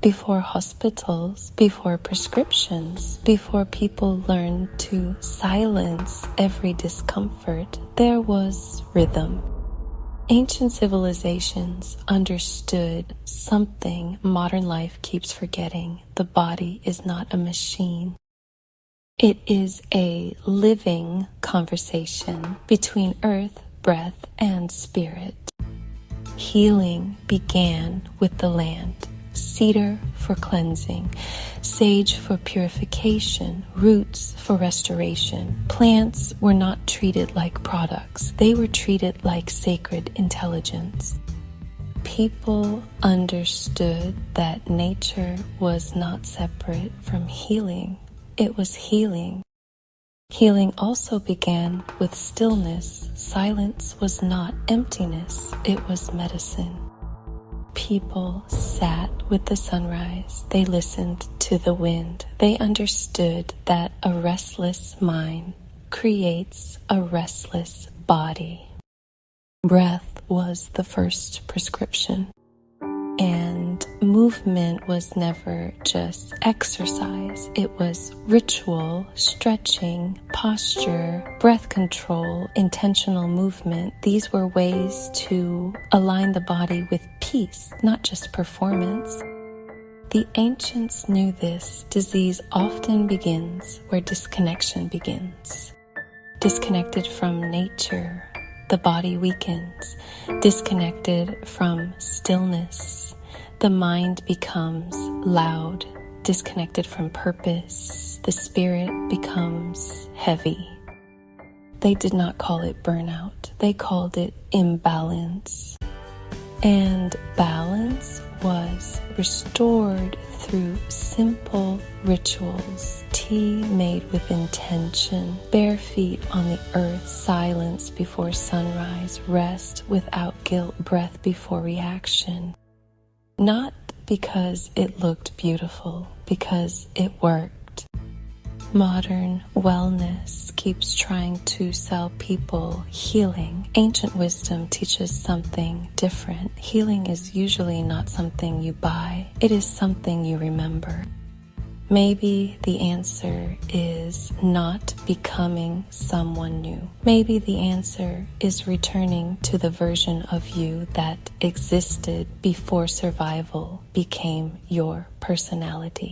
before hospitals, before prescriptions, before people learned to silence every discomfort, there was rhythm. Ancient civilizations understood something modern life keeps forgetting. The body is not a machine. It is a living conversation between earth, breath, and spirit. Healing began with the land. Cedar for cleansing, sage for purification, roots for restoration. Plants were not treated like products. They were treated like sacred intelligence. People understood that nature was not separate from healing. It was healing. Healing also began with stillness. Silence was not emptiness. It was medicine. People sat with the sunrise. They listened to the wind. They understood that a restless mind creates a restless body. Breath was the first prescription. And movement was never just exercise. It was ritual, stretching, posture, breath control, intentional movement. These were ways to align the body with peace, not just performance. The ancients knew this. Disease often begins where disconnection begins. Disconnected from nature, the body weakens. Disconnected from stillness, the mind becomes loud. Disconnected from purpose, the spirit becomes heavy. They did not call it burnout. They called it imbalance. And balance was restored through simple rituals. Tea made with intention, bare feet on the earth, silence before sunrise, rest without guilt, breath before reaction. Not because it looked beautiful, because it worked. Modern wellness keeps trying to sell people healing. Ancient wisdom teaches something different. Healing is usually not something you buy. It is something you remember. Maybe the answer is not becoming someone new. Maybe the answer is returning to the version of you that existed before survival became your personality.